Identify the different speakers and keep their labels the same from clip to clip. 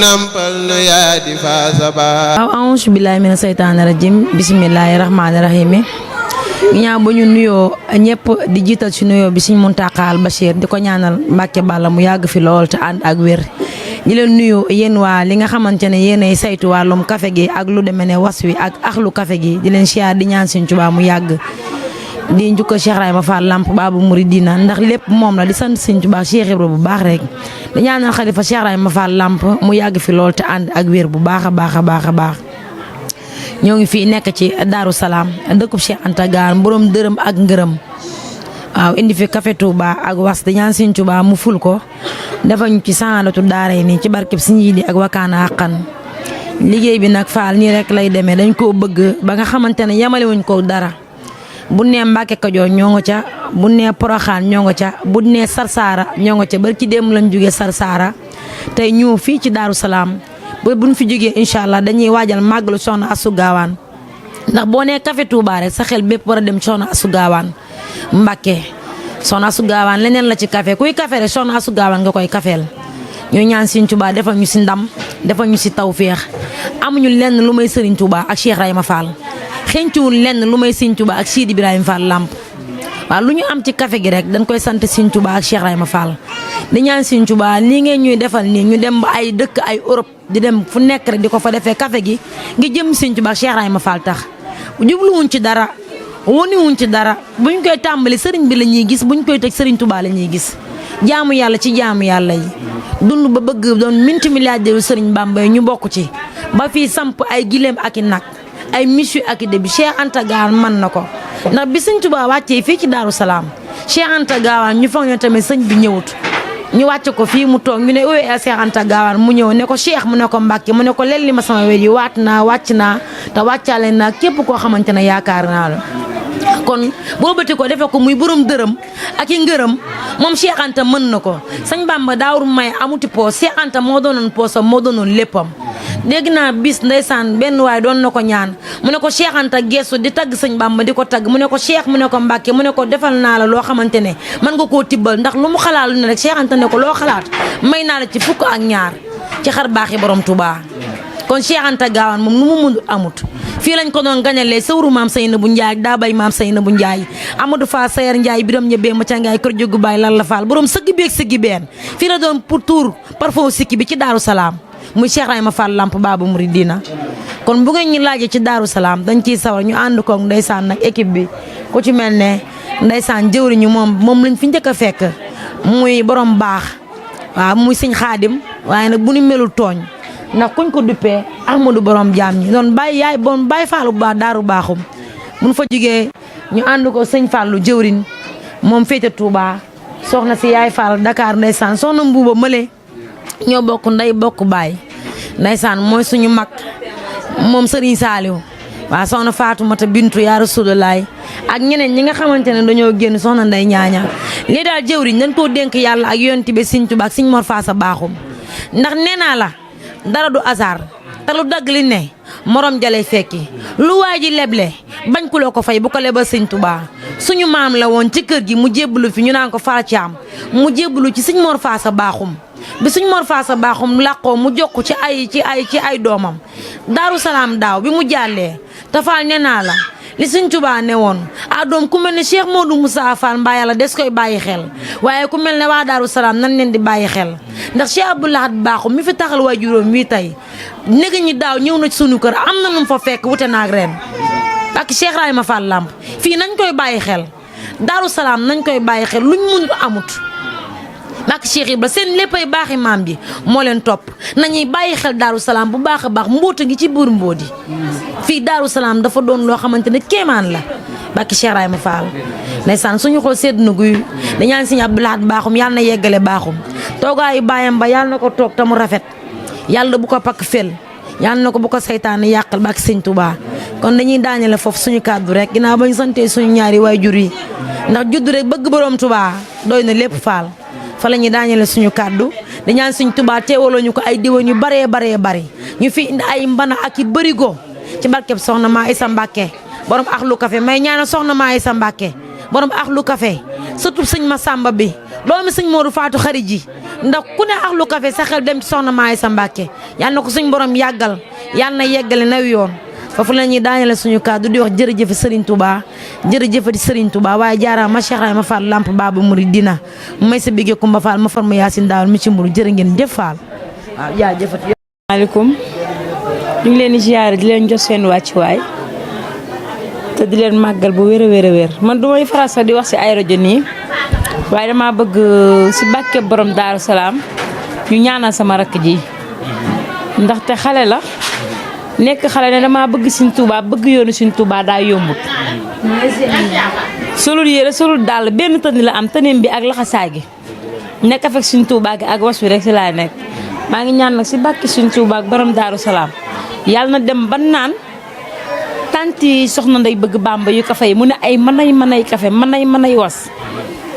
Speaker 1: nampal nu yaa di faasa baa.
Speaker 2: A'uuzu billaahi mina seytaani rajiim bismillaahi rahmaani rahiim. ñaa bu ñu nuyoo ñëpp di jiital ci nuyoo bi Sëriñ Muntaxa Bachir di ko ñaanal Mbàkke Balla mu yàgg fi lool te ànd ak wér. di leen nuyu yéen waa li nga xamante ne yéenay saytu wàllum café gi ak lu demee ne was wi ak axlu café gi di leen siyaar di ñaan Sëriñ Tuubaa mu yàgg. di njukkal Cheikh Ibrahima Fall Lamp Baabu Muridina ndax lépp moom la di sant Sëriñ Tuubaa Cheikh Ibra bu baax rek di ñaanal xalifa Cheikh Ibrahima Fall Lamp mu yàgg fi lool te ànd ak wér bu baax a baax a baax a baax. ñoo ngi fii nekk ci Daaru Salaam dëkkub Cheikh Anta Gaal borom dërëm ak ngërëm waaw indi fi café Touba ak was di ñaan Sëriñ Tuubaa mu ful ko dafa ñu ci saadatu daara nii ci barkeb Sëriñ Jiili ak wakaana àqan liggéey bi nag Fall nii rek lay demee dañ koo bëgg ba nga xamante ne yamale wuñ ko dara bu nee Mbàkke Kajoor ñoo nga ca bu nee Poroxaan ñoo nga ca bu nee Sarsara ñoo nga ca bari ci démb lañ jógee Sarsara tey ñëw fii ci Daaru Salaam ba buñ fi jógee incha allah dañuy waajal màggalu Soxna Astou Gawane ndax boo nee café Touba rek sa xel bépp war a dem Soxna Astou Gawane Mbàkke Soxna Astou Gawane leneen la ci café kuy café rek Soxna Astou Gawane nga koy cafeel ñu ñaan Sëriñ Tuubaa defal ñu si ndam defal ñu si tawféex amuñu lenn lu may Sëriñ Tuubaa ak Cheikh Ibrahima Fall xenciwul lenn lu may Sëriñ Tuubaa ak Sidi Ibrahima Fall Lamp waaw lu ñu am ci café gi rek dañ koy sant Sëriñ Tuubaa ak Cheikh Ibrahima Fall di ñaan Sëriñ Tuubaa lii ngeen ñuy defal nii ñu dem ba ay dëkk ay Europe di dem fu nekk rek di ko fa defee café gi ngi jëm Sëriñ Tuubaa ak Cheikh Ibrahima Fall tax jubluwuñ ci dara woniwuñ ci dara buñ koy tàmbali sëriñ bi la ñuy gis buñ koy tëj Sëriñ Tuubaa la ñuy gis jaamu yàlla ci jaamu yàlla yi dund ba bëgg doon multimilliardaire Sëriñ Bamba ñu bokk ci ba fii samp ay gileem ak i nag ay michu ak i débi Cheikh Anta Gawane mën na ko ndax bi Sëriñ Tuubaa wàccee fii ci Daaru Salaam Cheikh Anta Gawane ñu foog ne tamit sëñ bi ñëwut ñu wàcce ko fii mu toog ñu ne ooy Cheikh Anta Gawane mu ñëw ne ko Cheikh mu ne ko Mbàkke mu ne ko lelli ma sama wér yi waat naa wàcc naa te wàccaale naa képp koo xamante ne yaakaar naa la kon boobati ko defe ko muy borom dërëm ak i ngërëm moom Cheikh Anta mën na ko sëñ Bamba daawul may amuti poos Cheikh Anta moo doonoon poosam moo doonoon léppam dégg naa bis ndeysaan benn waay doon na ko ñaan mu ne ko Cheikh Anta geesu di tagg sëñ Bamba di ko tagg mu ne ko Cheikh mu ne ko Mbàkke mu ne ko defal naa la loo xamante ne mën nga koo tibbal ndax lu mu xalaat lu ne rek Cheikh Anta ne ko loo xalaat may naa la ci fukk ak ñaar ci xar baaxi borom Touba kon Cheikh Anta Gawane moom nu mu mun amut fii lañ ko doon gañalee sawru maam Seynabou Ndiaye daa bay maam Seynabou Ndiaye Amadou Fall Sayer Ndiaye biram ñëbee ma ca ngaay kër jógu baay lan la Fall borom sëgg beeg sëggi benn fii la doon pour tour parfum sikki bi ci Daaru Salaam muy Cheikh Ibrahima Fall Lamp Baabu Muridina kon bu ngeen ñu laajee ci Daaru Salaam dañ ciy sawar ñu ànd koog ndeysaan nag équipe bi ku ci mel ne ndeysaan jëwriñu moom lañ fi njëkk a fekk muy borom baax waaw muy sëñ Xaadim waaye nag bu ñu melul tooñ ndax kuñ ko duppee Ahmadou borom jaam ñi doon bàyyi yaay bon bàyyi Fallu baax daaru baaxum mun fa jugee ñu ànd ko sëñ Fallu jëwriñ moom féete Touba soxna si yaay Fall Dakar ndeysaan soxna Mbuuba Mële ñoo bokk ndey bokk baay ndeysaan mooy suñu mag moom Serigne Saliou waaw soxna Faatumata Bintu yaa Rasulullaay ak ñeneen ñi nga xamante ne dañoo génn soxna Ndey ñaaña lii daal jëwriñ dañ koo dénk yàlla ak yonent bi Sëriñ Tuubaa ak Sëriñ Mor Faasa baaxum ndax nee naa la dara du hasard te lu dagg li ne morom jale fekki lu waay ji leble bañ ku loo ko fay bu ko lebal Sëriñ Tuubaa suñu maam la woon ci kër gi mu jébbalu fi ñu naan ko Fara Caam mu jébbalu ci Sëriñ Mor Faasa baaxum bi Sëriñ Mor Faasa baaxum làqoo mu jokk ci ay doomam Daaru Salaam daaw bi mu jàllee te Fall nee naa la li Sëriñ Tuubaa ne woon doom ku mel ne Cheikh Modou Moussa Fall mbaa yàlla des koy bàyyi xel waaye ku mel ne waa Daaru Salaam nan leen di bàyyi xel ndax Cheikh Abdou Lahad baaxum mi fi taxal waay juróom wii tey néga ñi daaw ñëw na ci sunu kër am na nu fa fekk wute naag ren ak Cheikh Ibrahima Fall Lamp fii nañ koy bàyyi xel Daaru Salaam nañ koy bàyyi xel luñ mun amut ak Cheikh Ibra seen léppay baaxi maam bi moo leen topp nañuy bàyyi xel Daaru Salaam bu baax a baax mbóota ngi ci buur mbóodi fii Daaru Salaam dafa doon loo xamante ne kéemaan la bakki Cheikh Ibrahima Fall ndeysaan suñu xool sedd na guy dañaan Sëriñ Abdou Lahad baaxum yàlla na yeggale baaxum toogaayu baayam ba yàlla na ko toog te mu rafet yàlla bu ko pakk fel yàlla na ko bu ko saytaane yàqal bakki Sëriñ Tuubaa kon dañuy daanele foofu suñu kàddu rek ginnaaw ba ñu santee suñu ñaari waajur yi ndax judd rek bëgg borom Tuubaa doy na lépp Fall fa la ñuy daanele suñu kàddu di ñaan Sëriñ Tuubaa teewaloo ñu ko ay diwan yu baree bari ñu fi indi ay mbana ak i bërigo ci barkeb soxna maa Isa Mbàkke borom axlu café may ñaanal soxna maa Isa Mbàkke borom axlu café surtout sëñ Masamba bi doomi sëñ Moodu Faatu xarit ji ndax ku ne Ahlu Café sa xel dem ci soxna Maysa Mbàkke yal na ko suñ borom yàggal yal na yeggale naw yoon foofu la ñuy daanale suñu kàddu di wax jërëjëf Serigne Touba jërëjëf di Serigne Touba waaye jaaraama Cheikh Ibrahima Fall Lamp Babu Mouridina may sa bigee Kumba Fall ma far ma Yaasin Daawal mi ci mburu jërë ngeen jëf Fall waaw jaajëfati.
Speaker 3: maaleykum ñu ngi leen di ziare di leen jox seen wàccuwaay te di leen màggal bu wér a wér a wér man du may faral sax di wax si ay rajo nii waaye dama bëgg si bàkke borom Daaru Salaam ñu ñaanal sama rakk ji ndaxte xale la nekk xale ne dama bëgg Sëñ Tuubaa bëgg yoonu Sëñ Tuubaa daa yombut. solul yére solul dàll benn tëni la am tëneem bi ak laxasaay gi nekk fekk Sëñ Tuubaa gi ak was wi rek si laay nekk maa ngi ñaan nag si bàkke Sëñ Tuubaa ak borom Daaru Salaam yàlla na dem ba naan tanti soxna Ndey bëgg Bàmba yu kafe yi mu ne ay manay kafe manay was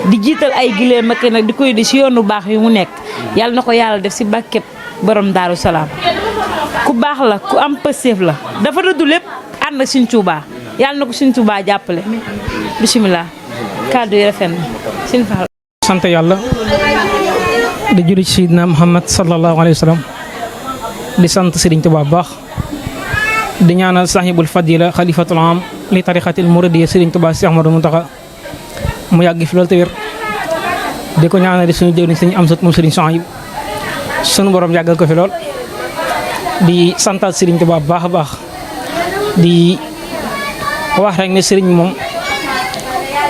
Speaker 3: di jiital ay gileem ak nag di koy di si yoonu baax yu mu nekk yàlla na ko yàlla def si bàkke borom Daaru Salaam ku baax la ku am pëseef la dafa dëddu lépp ànd ak Sëñ Tuubaa yàlla na ko Sëñ Tuubaa jàppale bisimilah kàddu yi rafet na Sëñ Fall.
Speaker 4: sant yàlla di julli ci Seydina Muhammad sallallahu alayhi wa sallam di sant Serigne Touba bu baax di ñaanal sahibul fadila xalifatul am li tarixatil muridiyya Serigne Touba Cheikh Ahmadou Mountakha mu yàgg fi loolu te wér di ko ñaanal suñu jëwriñ Serigne Amsat moom Serigne Souhaïbou sunu borom yàggal ko fi lool di santal Serigne Touba bu baax a baax di wax rek ne Serigne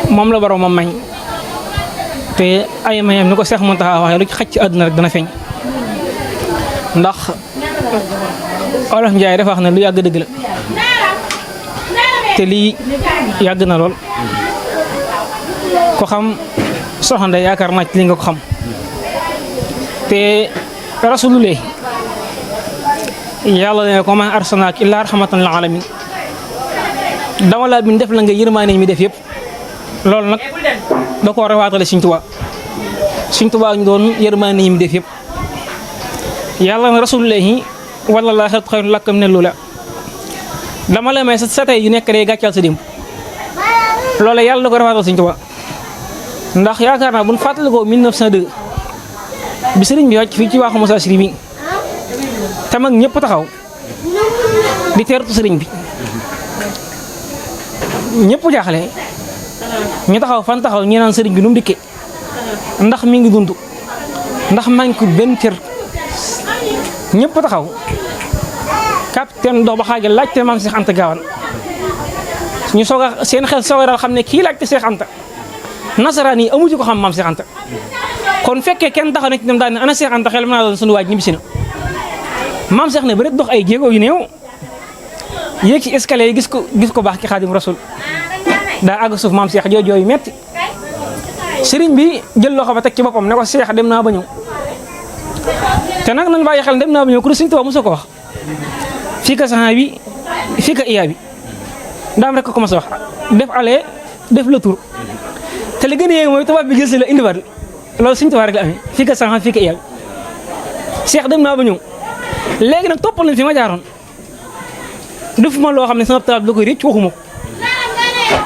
Speaker 4: moom la borom mañ te ay mayam ni ko Cheikh Mountakha waxee lu ci xaj ci àdduna rek dana feeñ ndax Olof Njaay dafa wax ne lu yàgg dëgg la te lii yàgg na lool ko xam Soxna Ndey yaakaar naa ci li nga ko xam te rasulullah yàlla ne ko ma arsalnaaka illaa rahmatan lil aalamiin dama laa bind def la nga yërmaane mi def yëpp loolu nag da koo rawaatale Sëñ Tuubaa ñu doon yërmaane yi mi def yëpp yàlla na rasulullahi wala laa xayrun laka mina l-uulaa dama la may sa tey yu nekk day gàccal sa démb loolu yàlla da ko rawaatale Sëñ Tuubaa ndax yaakaar naa bu ñu fàttalikoo 1902 bi sëriñ bi wàcc fii ci waaxu Moussa Siri mi te mag ñëpp taxaw di teertu sëriñ bi ñëpp jaaxle ñu taxaw fan taxaw ñi naan sëriñ bi nu mu dikkee ndax mi ngi dund ndax manque benn cër ñëpp taxaw capitaine dox ba xaage laajte maam Cheikh Anta Gaawaan ñu soog a seen xel soog a daal xam ne kii laajte Cheikh Anta nasaraan yi amu ci ko xam maam Cheikh Anta kon fekkee kenn taxaw na ci dem daal ne ana Cheikh Anta xel mën naa doon sunu waaj ñibbisi na maam Cheikh ne ba rek dox ay jéego yu néew yéeg ci escalier yi gis ko baax ki Xaadim Rasul daa àgg suuf maam Cheikh jooy yu metti sëriñ bi jël loxo ba teg ci boppam ne ko Cheikh dem naa ba ñëw te nag nañ bàyyi xel dem naa ba ñëw ku Sëriñ Tuubaa mosoo ko wax fii ka saxaa bi fii ka iya bi daam rek ko commencé wax def aller def le tour te li gën a yéeg mooy tubaab bi jël si la indiwaat loolu Sëriñ Tuubaa rek la amee fii ka saxaa fii ka iya bi Cheikh dem naa ba ñëw léegi nag toppal nañ fi ma jaaroon def ma loo xam ne sama tubaab la koy rëcc waxuma ko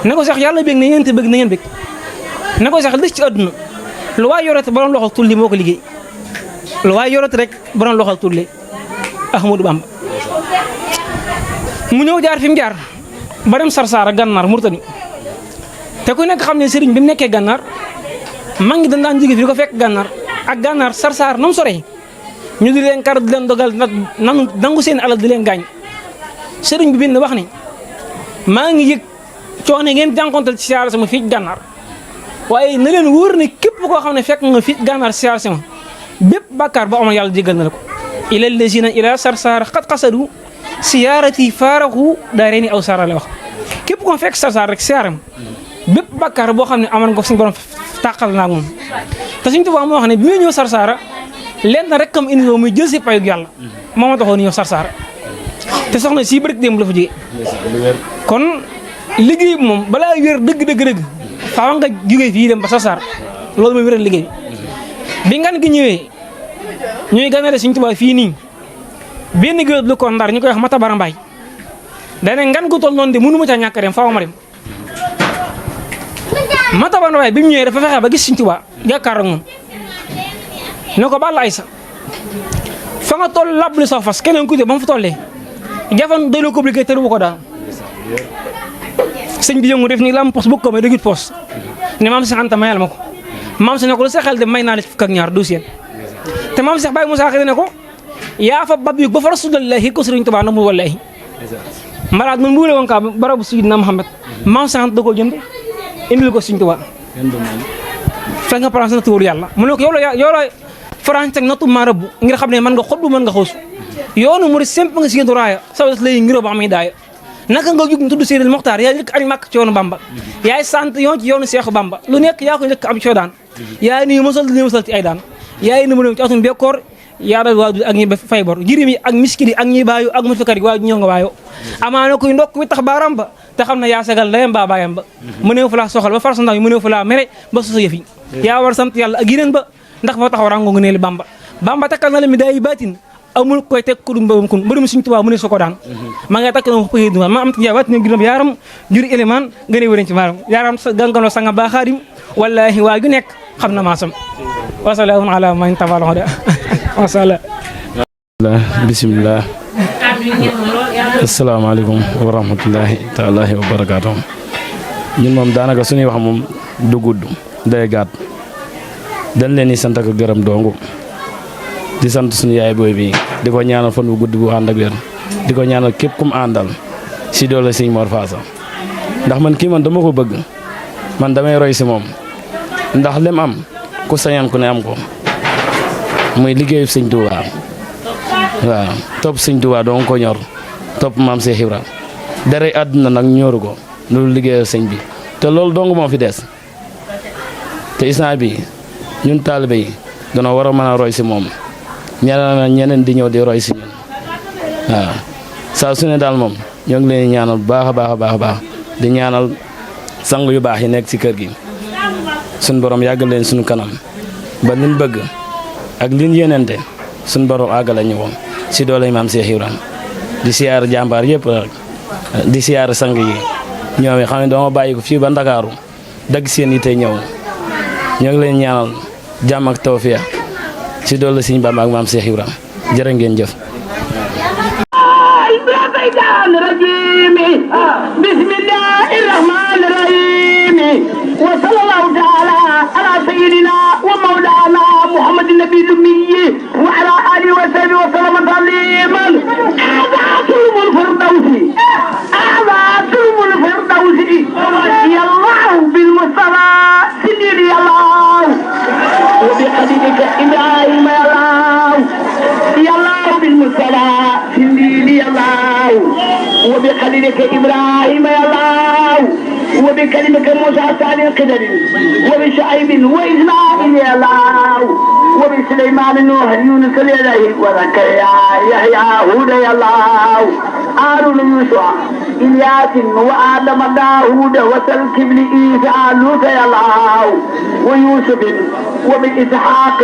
Speaker 4: ne ko Cheikh yàlla bëgg na ngeen te bëgg na ngeen bëgg ne ko Cheikh des ci àdduna lu waay yorati borom loxol tulli moo ko liggéey lu waay yorati rek borom loxol tulli Ahmadou Bamba mu ñëw jaar fi mu jaar ba dem Sarsara Gànnaar Murtani te ku nekk xam ne sëriñ bi mu nekkee Gànnaar maa ngi daan jóge fi ko fekk Gànnaar ak Gànnaar Sarsara na mu soree ñu di leen kar di leen dogal nangu seen alal di leen gaañ sëriñ bi bind wax ni maa ngi yëg coono ngeen jànkontal ci siyaare sama fii Gànnaar waaye na leen wóor ne képp koo xam ne fekk nga fii Gànnaar siyaare sama bépp bàkkaar boo amoon yàlla jéggal na la ko ila lazina ila Sarsara xat xasadu siyaarati faaraxu daa reeni aw sara la wax képp koo fekk Sarsara rek siyaaram bépp bàkkaar boo xam ne amoon nga suñu borom tàqal naa moom te Sëriñ Tuubaa moo wax ne bi muy ñëw Sarsara leen na rek comme indi loo muy jël si payug yàlla moo ma taxoon ñëw Sarsara te soxna si bëri démb la fa jógee kon liggéey bi moom balaa wér dëgg faaw nga jógee fii dem ba Sarsara loolu mooy wéral liggéey bi ngan gi ñëwee ñuy ganale Sëriñ Tuubaa fii nii benn géwél lu ko Ndar ñu koy wax Mata Bara Mbaay dane ngan gu toll noonu de mënu ma ca ñàkk dem faaw ma dem Mata Bara Mbaay bi mu ñëwee dafa fexe ba gis Sëriñ Tuubaa jàkkaar ak moom ne ko Balla Aïssa fa nga toll labli sa fas keneen ku te ba mu fa tollee jafan doy la compliqué te du ko daan sëñ bi yëngu def ni lam pos bu ko may dëgg pos ne maam Cheikh Anta mayal ma ko maam Cheikh ne ko lu sa xel de may naa la ci fukk ak ñaar dossier te maam Cheikh Baye Moussa Xëy ne ko yaa fa bab yu ba fa rasulullahi ko Sëriñ Tuubaa na mu wallahi malaat man mbuule woon kaa barabu Sayyidina Muhammad maam Cheikh Anta da koo jënd indil ko Sëriñ Tuubaa fekk nga France na tuur yàlla mu ne ko yow la France teg nattu maa rëbb ngir xam ne mën nga xoddu mën nga xoosu yoonu mu semp nga si raaya saw lay ngiroo ba xam ne daaya naka nga jug mu tudd Seydil Moxtaar yaa njëkk añ màkk ci yoonu Bamba yaay sant yoon ci yoonu Seexu Bamba lu nekk yaa ko njëkk am coo daan yaay nii mosal di mosal ci ay daan yaay ni mu ne ci atum bekkoor yaa dal waa ak ñi fay bor jirim yi ak miskin yi ak ñi baayu ak mutfakat yi waa ñëw nga waayoo amaana koy ndokk wi tax baaram ba te xam ne yaa sagal layam ba baayam ba mu neew fu laa soxal ba far sa ndaw yi mu neew fu laa mere ba sosa yëf yi yaa war sant yàlla ak yeneen ba ndax moo taxaw rango nga neeli Bamba Bamba takkal na la mi day baatin amul koy teg ku dum babam kun mbërum Sëriñ Tuubaa mu ne soko daan ma nga takk na pëy duma ma am ya wat ne giram yaaram juri élément nga ne wëren ci maaram yaaram gangano sanga ba xaadim wallahi waa ju nekk xam na maasam wa salaamun ala man tabal da wa sala
Speaker 5: bismillah asalaamaaleykum wa rahmatullahi taala wa barakaatu ñun moom daanaka suñuy wax moom du gudd day gàtt dañ leen di sant ak gërëm dongu di sant suñu yaay booy bi di ko ñaanal fan bu gudd bu ànd ak wér di ko ñaanal képp kum àndal si doole Sëñ Mor Faasa ndax man kii man dama ko bëgg man damay roy si moom ndax lem am ku sañan ku ne am ko muy liggéeyu Sëñ Tuubaa waaw topp Sëñ Tuubaa doo ko ñor topp maam Cheikh Ibra dara àdduna nag ñoru ko loolu liggéeyu sëñ bi te loolu dong moo fi des te instant bi ñun taalibe yi dana war a mën a roy si moom ñeneen di ñëw di roy si ñun waaw saa su ne daal moom ñoo ngi leen ñaanal bu baax a baax a baax a baax di ñaanal sang yu baax yi nekk ci kër gi suñ borom yàggal leen suñu kanam ba liñ bëgg ak liñ yéenante suñ borom àggale ñu woon si doole maam Cheikh Ibrahima di siyaar jàmbaar yëpp rek di siyaar sang yi ñoom yi xam ne dama bàyyi ko fii ba Ndakaaru dagg seen yi tey ñëw ñoo ngi leen ñaanal jàmm ak tawfiya si doole Sëñ Bamba ak maam Cheikh Ibrahima jërë ngeen jëf
Speaker 6: bismillahi rahmani rahim wa sallallahu taala ala sayyidina wa mawlana muhammadin nabi lummi wa ala alihi wa sahbihi wa sallama tasliman a'zatul firdausi a'zatul firdausi yallahu bil mustafa siddi yallahu wa bi hadidika ibrahim yallahu bil mustafa siddi yallahu وبخليلك إبراهيم يا الله وبكلمك موسى ثاني القدر وبشعيب وإسماعيل يا الله وبسليمان نوح يونس الإله وزكريا يحيى هود يا الله هارون يوسف إلياس وآدم داود وسلكبل عيسى لوط يا الله ويوسف وبإسحاق